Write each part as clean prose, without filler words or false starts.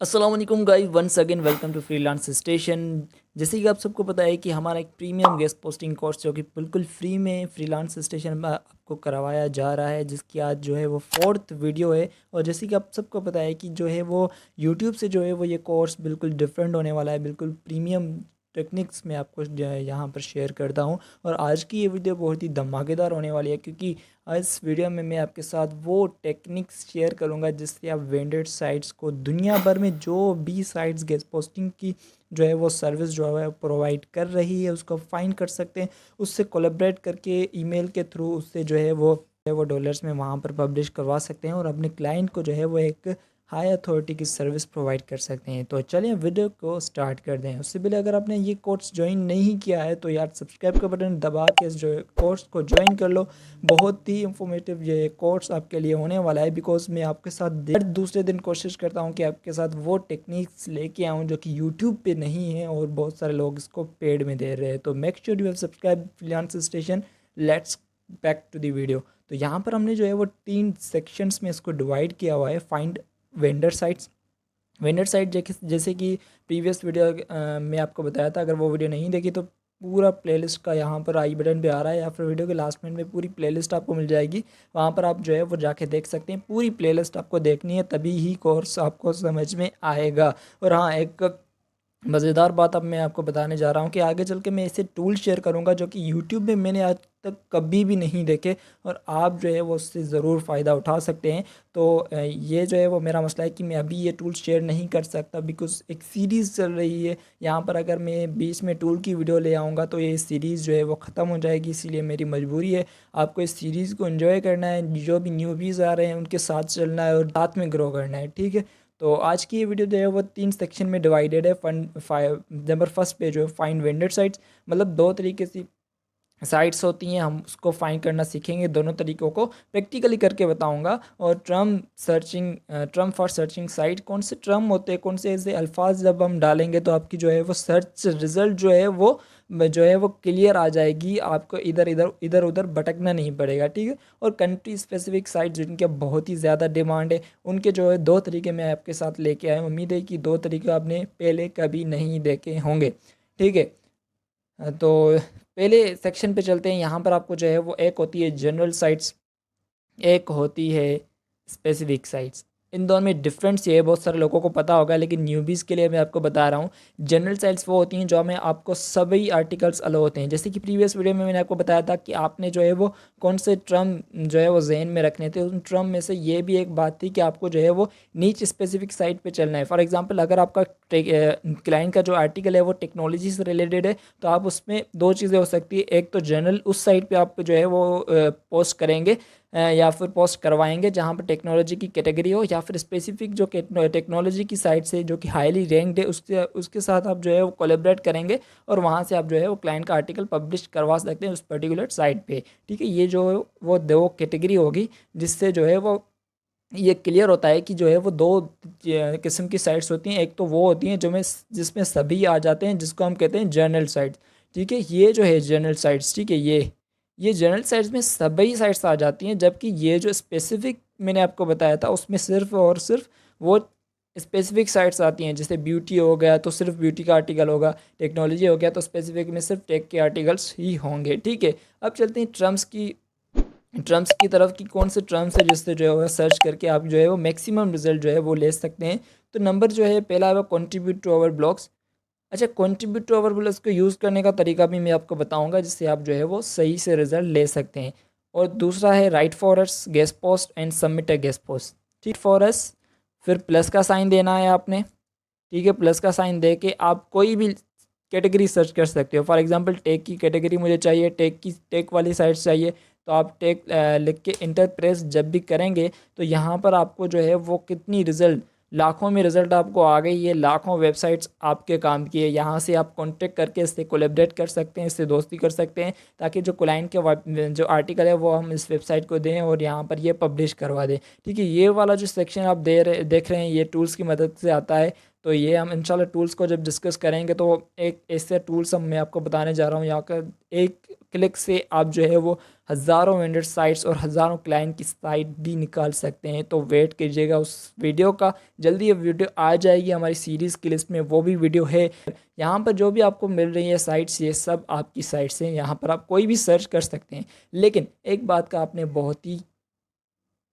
अस्सलाम वालेकुम guys, once again welcome to Freelance Station. जैसे कि आप सबको पता है कि हमारा एक प्रीमियम गेस्ट पोस्टिंग कोर्स जो कि बिल्कुल फ्री में फ्रीलांस स्टेशन में आपको करवाया जा रहा है, जिसकी आज जो है वो फोर्थ वीडियो है। और जैसे कि आप सबको पता है कि जो है वो यूट्यूब से जो है वो ये कोर्स बिल्कुल डिफरेंट होने वाला है, बिल्कुल प्रीमियम टेक्निक्स में आपको जो है यहाँ पर शेयर करता हूँ। और आज की ये वीडियो बहुत ही धमाकेदार होने वाली है, क्योंकि इस वीडियो में मैं आपके साथ वो टेक्निक्स शेयर करूंगा जिससे आप वेंडेड साइट्स को दुनिया भर में जो भी साइट्स गेस्ट पोस्टिंग की जो है वो सर्विस जो है प्रोवाइड कर रही है उसको फाइंड कर सकते हैं। उससे कोलैबोरेट करके ईमेल के थ्रू उससे जो है वो डॉलर्स में वहाँ पर पब्लिश करवा सकते हैं और अपने क्लाइंट को जो है वो एक हाई अथॉरिटी की सर्विस प्रोवाइड कर सकते हैं। तो चलिए वीडियो को स्टार्ट कर दें। उससे पहले अगर आपने ये कोर्स ज्वाइन नहीं किया है तो यार सब्सक्राइब का बटन दबा के इस जो कोर्स को ज्वाइन कर लो। बहुत ही इंफॉर्मेटिव ये कोर्स आपके लिए होने वाला है, बिकॉज मैं आपके साथ हर दूसरे दिन कोशिश करता हूँ कि आपके साथ वो टेक्निक्स लेके आऊँ जो कि यूट्यूब पे नहीं है और बहुत सारे लोग इसको पेड में दे रहे हैं। तो make sure you have subscribe Freelance Station. Let's back to the video. तो यहाँ पर हमने जो है वो 3 सेक्शंस में इसको डिवाइड किया हुआ है। Find vendor sites. Vendor site जैसे कि प्रीवियस वीडियो में आपको बताया था, अगर वो वीडियो नहीं देखी तो पूरा प्लेलिस्ट का यहाँ पर आई बटन पे आ रहा है, या फिर वीडियो के लास्ट मिनट में पूरी प्लेलिस्ट आपको मिल जाएगी। वहाँ पर आप जो है वो जाके देख सकते हैं। पूरी प्लेलिस्ट आपको देखनी है, तभी ही कोर्स आपको समझ में आएगा। और हाँ, एक मज़ेदार बात अब मैं आपको बताने जा रहा हूँ कि आगे चल के मैं ऐसे टूल शेयर करूँगा जो कि यूट्यूब में मैंने आज तक कभी भी नहीं देखे, और आप जो है वो उससे ज़रूर फ़ायदा उठा सकते हैं। तो ये जो है वो मेरा मसला है कि मैं अभी ये टूल शेयर नहीं कर सकता, बिकॉज़ एक सीरीज़ चल रही है यहाँ पर। अगर मैं बीच में टूल की वीडियो ले आऊँगा तो ये सीरीज़ जो है वो ख़त्म हो जाएगी, इसीलिए मेरी मजबूरी है आपको इस सीरीज़ को एंजॉय करना है। जो भी न्यूबीज़ आ रहे हैं उनके साथ चलना है और साथ में ग्रो करना है, ठीक है। तो आज की ये वीडियो जो है वो 3 सेक्शन में डिवाइडेड है। नंबर फर्स्ट पे जो है फाइंड वेंडर साइट्स, मतलब 2 तरीके से साइट्स होती हैं, हम उसको फाइंड करना सीखेंगे। दोनों तरीक़ों को प्रैक्टिकली करके बताऊंगा। और ट्रम फॉर सर्चिंग साइट, कौन से ट्रम होते हैं, कौन से ऐसे अल्फाज जब हम डालेंगे तो आपकी जो है वो सर्च रिज़ल्ट जो है वो क्लियर आ जाएगी। आपको इधर उधर भटकना नहीं पड़ेगा, ठीक है। और कंट्री स्पेसिफिक साइट जिनके बहुत ही ज़्यादा डिमांड है, उनके जो है 2 तरीके मैं आपके साथ लेके आया हूँ। उम्मीद है कि 2 तरीके आपने पहले कभी नहीं देखे होंगे, ठीक है। तो पहले सेक्शन पे चलते हैं। यहाँ पर आपको जो है वो एक होती है जनरल साइट्स, एक होती है स्पेसिफिक साइट्स। इन दोनों में डिफरेंस ये है, बहुत सारे लोगों को पता होगा लेकिन न्यूबीज़ के लिए मैं आपको बता रहा हूँ। जनरल साइट्स वो होती हैं जो में आपको सभी आर्टिकल्स अलो होते हैं। जैसे कि प्रीवियस वीडियो में मैंने आपको बताया था कि आपने जो है वो कौन से ट्रम जो है वो जहन में रखने थे। उन ट्रम में से ये भी एक बात थी कि आपको जो है वो नीच स्पेसिफिक साइट पे चलना है। फॉर एग्जांपल, अगर आपका क्लाइंट का जो आर्टिकल है वो टेक्नोलॉजी से रिलेटेड है, तो आप उसमें 2 चीज़ें हो सकती है। एक तो जनरल उस साइट पे आप जो है वो पोस्ट करेंगे या फिर पोस्ट करवाएंगे जहाँ पर टेक्नोलॉजी की कैटेगरी हो, या फिर स्पेसिफिक जो टेक्नोलॉजी की साइट से जो कि हाईली रैंक्ड है उसके साथ आप जो है वो कोलैबोरेट करेंगे, और वहाँ से आप जो है वो क्लाइंट का आर्टिकल पब्लिश करवा सकते हैं उस पर्टिकुलर साइट पे, ठीक है। ये जो वो 2 कैटेगरी होगी, जिससे जो है वो ये क्लियर होता है कि जो है वो 2 किस्म की साइट्स होती हैं। एक तो वो होती हैं जिसमें सभी आ जाते हैं, जिसको हम कहते हैं जर्नल साइट्स, ठीक है। ये जो है जर्नल साइट्स, ठीक है, ये जनरल साइट्स में सभी साइट्स आ जाती हैं। जबकि ये जो स्पेसिफिक मैंने आपको बताया था उसमें सिर्फ और सिर्फ वो स्पेसिफिक साइट्स आती हैं। जैसे ब्यूटी हो गया तो सिर्फ ब्यूटी का आर्टिकल होगा, टेक्नोलॉजी हो गया तो स्पेसिफिक में सिर्फ टेक के आर्टिकल्स ही होंगे, ठीक है। अब चलते हैं ट्रम्स की तरफ कि कौन से ट्रम्स है जिससे जो है सर्च करके आप जो है वो मैक्सिमम रिजल्ट जो है वो ले सकते हैं। तो नंबर जो है पहला है कंट्रीब्यूट टू आवर ब्लॉग्स। अच्छा, कंट्रीब्यूट टू आवर ब्लॉग्स को यूज़ करने का तरीका भी मैं आपको बताऊंगा, जिससे आप जो है वो सही से रिजल्ट ले सकते हैं। और दूसरा है right for us guest post and submit a guest post, ठीक। फॉर अस, फिर प्लस का साइन देना है आपने, ठीक है। प्लस का साइन दे के आप कोई भी कैटेगरी सर्च कर सकते हो। फॉर एग्जांपल, टेक की कैटेगरी मुझे चाहिए, टेक वाली साइट्स चाहिए, तो आप टेक लिख के इंटर प्रेस जब भी करेंगे तो यहाँ पर आपको जो है वो कितनी रिज़ल्ट, लाखों में रिज़ल्ट आपको आ गई। ये लाखों वेबसाइट्स आपके काम की है। यहाँ से आप कांटेक्ट करके इससे कोलैबोरेट कर सकते हैं, इससे दोस्ती कर सकते हैं, ताकि जो क्लाइंट के जो आर्टिकल है वो हम इस वेबसाइट को दें और यहाँ पर ये पब्लिश करवा दें, ठीक है। ये वाला जो सेक्शन आप देख रहे हैं ये टूल्स की मदद से आता है। तो ये हम इंशाल्लाह टूल्स को जब डिस्कस करेंगे तो एक ऐसे टूल्स हम मैं आपको बताने जा रहा हूँ। यहाँ का एक क्लिक से आप जो है वो हज़ारों वेंडर साइट्स और हज़ारों क्लाइंट की साइट भी निकाल सकते हैं। तो वेट कीजिएगा उस वीडियो का, जल्दी ये वीडियो आ जाएगी हमारी सीरीज़ की लिस्ट में, वो भी वीडियो है। यहाँ पर जो भी आपको मिल रही है साइट्स, ये सब आपकी साइट्स हैं, यहाँ पर आप कोई भी सर्च कर सकते हैं। लेकिन एक बात का आपने बहुत ही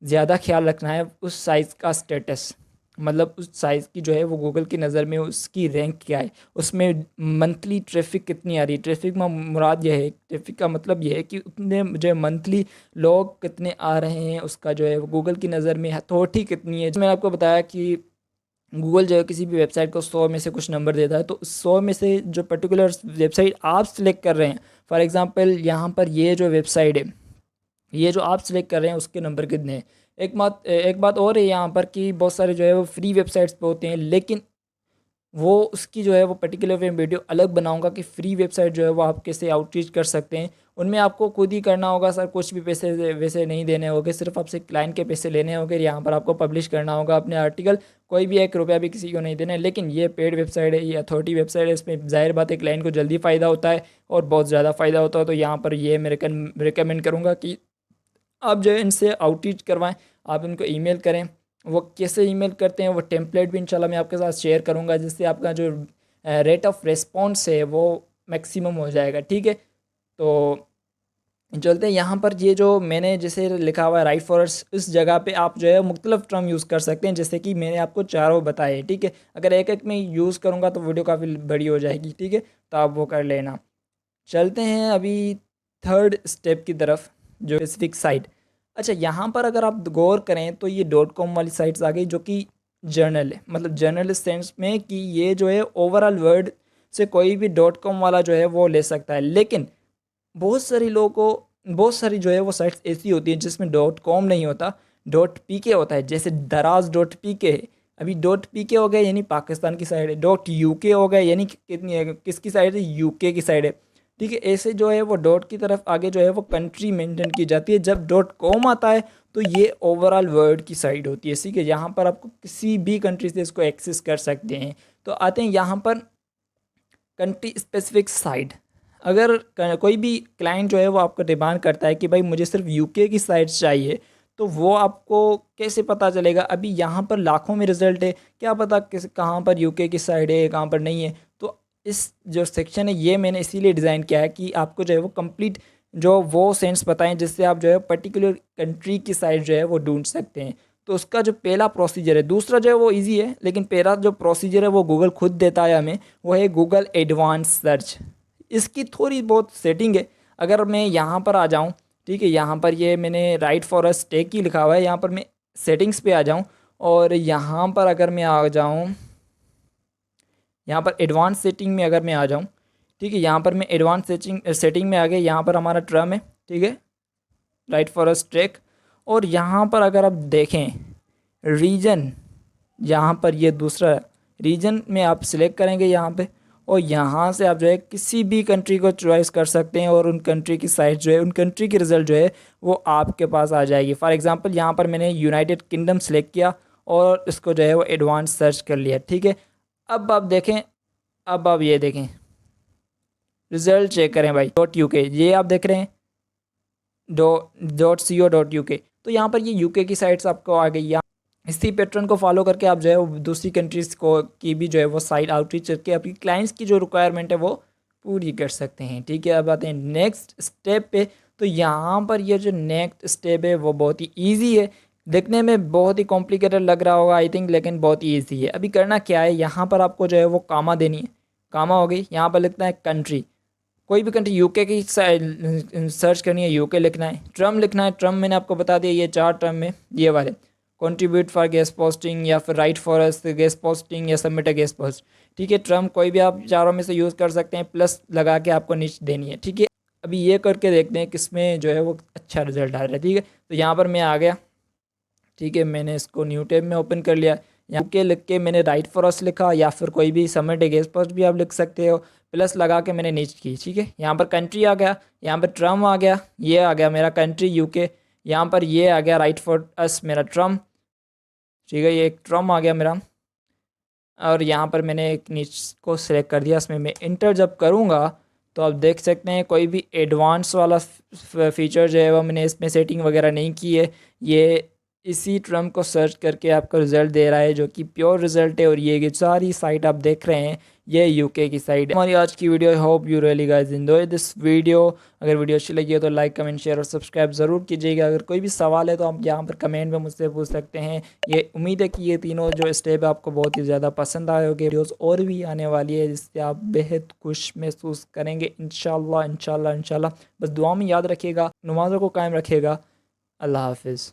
ज़्यादा ख्याल रखना है, उस साइज़ का स्टेटस, मतलब उस साइज़ की जो है वो गूगल की नज़र में उसकी रैंक क्या है, उसमें मंथली ट्रैफिक कितनी आ रही है। ट्रैफिक में मुराद यह है, ट्रैफिक का मतलब यह है कि उतने जो है मंथली लोग कितने आ रहे हैं, उसका जो है वो गूगल की नज़र में हथौठी कितनी है। मैंने आपको बताया कि गूगल जो है किसी भी वेबसाइट को 100 में से कुछ नंबर देता है, तो 100 में से जो पर्टिकुलर वेबसाइट आप सिलेक्ट कर रहे हैं, फॉर एग्ज़ाम्पल यहाँ पर ये जो वेबसाइट है, ये जो आप सिलेक्ट कर रहे हैं उसके नंबर कितने हैं। एक बात और है यहाँ पर कि बहुत सारे जो है वो फ्री वेबसाइट्स पे होते हैं, लेकिन वो उसकी जो है वो पर्टिकुलर मैं वीडियो अलग बनाऊंगा कि फ्री वेबसाइट जो है वो आप कैसे आउटरीच कर सकते हैं। उनमें आपको खुद ही करना होगा सर, कुछ भी पैसे वैसे नहीं देने होंगे, सिर्फ आपसे क्लाइंट के पैसे लेने होंगे। यहाँ पर आपको पब्लिश करना होगा अपने आर्टिकल, कोई भी 1 रुपया भी किसी को नहीं देना है। लेकिन ये पेड वेबसाइट है, ये अथॉरिटी वेबसाइट है, इसमें ज़ाहिर बात है क्लाइंट को जल्दी फ़ायदा होता है और बहुत ज़्यादा फ़ायदा होता है। तो यहाँ पर ये मैं रिकमेंड करूँगा कि आप जो है इनसे आउटरीच करवाएं, आप इनको ईमेल करें। वो कैसे ईमेल करते हैं वो टेम्पलेट भी इंशाल्लाह मैं आपके साथ शेयर करूंगा, जिससे आपका जो रेट ऑफ रिस्पॉन्स है वो मैक्सिमम हो जाएगा। ठीक है, तो चलते हैं यहाँ पर। ये जो मैंने जैसे लिखा हुआ है राइट फॉरवर्ड्स, इस जगह पे आप जो है मुख्तलिफ टर्म यूज़ कर सकते हैं, जैसे कि मैंने आपको चारों बताए। ठीक है, अगर एक एक में यूज़ करूँगा तो वीडियो काफ़ी बड़ी हो जाएगी। ठीक है, तो आप वो कर लेना। चलते हैं अभी थर्ड स्टेप की तरफ, जो स्पेसिफिक साइट। अच्छा, यहाँ पर अगर आप गौर करें तो ये डॉट कॉम वाली साइट्स आ गई, जो कि जर्नल है, मतलब जर्नल इस सेंस में कि ये जो है ओवरऑल वर्ड से कोई भी डॉट कॉम वाला जो है वो ले सकता है। लेकिन बहुत सारी जो है वो साइट्स ऐसी होती हैं जिसमें डॉट कॉम नहीं होता, डॉट पी के होता है। जैसे दराज डॉट पी के है, अभी डॉट पी के हो गया यानी पाकिस्तान की साइड है, डॉट यू के हो गया यानी कितनी है, किसकी साइड है, यूके की साइड है। ठीक है, ऐसे जो है वो डॉट की तरफ आगे जो है वो कंट्री मेंशन की जाती है। जब डॉट कॉम आता है तो ये ओवरऑल वर्ल्ड की साइड होती है। ठीक है, यहाँ पर आपको किसी भी कंट्री से इसको एक्सेस कर सकते हैं। तो आते हैं यहाँ पर कंट्री स्पेसिफिक साइट। अगर कोई भी क्लाइंट जो है वो आपको डिमांड करता है कि भाई मुझे सिर्फ यूके की साइट चाहिए, तो वो आपको कैसे पता चलेगा। अभी यहाँ पर लाखों में रिज़ल्ट है, क्या पता किस कहाँ पर यूके की साइड है कहाँ पर नहीं है। तो इस जो सेक्शन है ये मैंने इसीलिए डिज़ाइन किया है कि आपको जो है वो कंप्लीट जो वो सेंस बताएं, जिससे आप जो है पर्टिकुलर कंट्री की साइड जो है वो ढूंढ सकते हैं। तो उसका जो पहला प्रोसीजर है, दूसरा जो है वो इजी है, लेकिन पहला जो प्रोसीजर है वो गूगल खुद देता है हमें, वो है गूगल एडवांस सर्च। इसकी थोड़ी बहुत सेटिंग है। अगर मैं यहाँ पर आ जाऊँ, ठीक है, यहाँ पर ये मैंने राइट फॉर अ स्टेक ही लिखा हुआ है, यहाँ पर मैं सेटिंग्स पे आ जाऊँ और यहाँ पर अगर मैं आ जाऊँ, यहाँ पर एडवांस सेटिंग में अगर मैं आ जाऊँ, ठीक है, यहाँ पर मैं एडवांस सेटिंग में आ गया। यहाँ पर हमारा टर्म है, ठीक है, राइट फॉर अ स्टेक। और यहाँ पर अगर आप देखें रीजन, यहाँ पर ये दूसरा रीजन में आप सिलेक्ट करेंगे यहाँ पे, और यहाँ से आप जो है किसी भी कंट्री को चॉइस कर सकते हैं और उन कंट्री की साइट जो है, उन कंट्री की रिज़ल्ट जो है वो आपके पास आ जाएगी। फॉर एग्जांपल यहाँ पर मैंने यूनाइटेड किंगडम सेलेक्ट किया और इसको जो है वो एडवांस सर्च कर लिया। ठीक है, अब आप देखें, अब आप ये देखें रिज़ल्ट चेक करें भाई, .uk ये आप देख रहे हैं, .co.uk। तो यहाँ पर ये यूके की साइट्स आपको आ गई। इसी पैटर्न को फॉलो करके आप जो है वो दूसरी कंट्रीज़ को की भी जो है वो साइट आउटरीच करके अपनी क्लाइंट्स की जो रिक्वायरमेंट है वो पूरी कर सकते हैं। ठीक है, अब आते हैं नेक्स्ट स्टेप पे। तो यहाँ पर ये जो नेक्स्ट स्टेप है वो बहुत ही ईजी है, देखने में बहुत ही कॉम्प्लिकेटेड लग रहा होगा आई थिंक, लेकिन बहुत ही ईजी है। अभी करना क्या है, यहाँ पर आपको जो है वो कामा देनी है, कामा हो गई, यहाँ पर लिखना है कंट्री, कोई भी कंट्री, यूके की सर्च करनी है, यूके लिखना है, ट्रम लिखना है, ट्रम मैंने आपको बता दिया ये 4 टर्म में ये वाले, कंट्रीब्यूट फॉर गेस्ट पोस्टिंग या फिर right for us guest posting या सबमिट अ गेस्ट पोस्ट। ठीक है, ट्रम कोई भी आप चारों में से यूज़ कर सकते हैं, प्लस लगा के आपको नीचे देनी है। ठीक है, अभी ये करके देखते हैं किसमें जो है वो अच्छा रिजल्ट आ रहा है। ठीक है, तो यहाँ पर मैं आ गया, ठीक है, मैंने इसको न्यू टैब में ओपन कर लिया, यहाँ के लिख के मैंने राइट फॉर अस लिखा या फिर कोई भी सबमिट अ गेस्ट पोस्ट भी आप लिख सकते हो, प्लस लगा के मैंने नीचे की। ठीक है, यहाँ पर कंट्री आ गया, यहाँ पर ट्रम आ गया, ये आ गया मेरा कंट्री यूके, यहाँ पर ये आ गया राइट फॉर अस मेरा ट्रम। ठीक है, ये एक ट्रम आ गया मेरा, और यहाँ पर मैंने एक नीच को सिलेक्ट कर दिया, इसमें मैं इंटर जब करूँगा तो आप देख सकते हैं कोई भी एडवांस वाला फीचर जो है वो मैंने इसमें सेटिंग वगैरह नहीं की है। ये इसी टर्म को सर्च करके आपको रिज़ल्ट दे रहा है जो कि प्योर रिज़ल्ट है। और ये सारी साइट आप देख रहे हैं ये यूके की साइट है। हमारी आज की video, I hope you really guys enjoy this video. अगर वीडियो अच्छी लगी हो तो लाइक कमेंट शेयर और सब्सक्राइब ज़रूर कीजिएगा। अगर कोई भी सवाल है तो आप यहाँ पर कमेंट में मुझसे पूछ सकते हैं। ये उम्मीद है कि ये तीनों जो स्टेप है आपको बहुत ही ज़्यादा पसंद आए होंगे। वीडियोज़ और भी आने वाली है जिससे आप बेहद खुश महसूस करेंगे इंशाल्लाह इंशाल्लाह इंशाल्लाह। बस दुआ में याद रखिएगा, नमाज़ों को कायम रखिएगा। अल्लाह हाफिज़।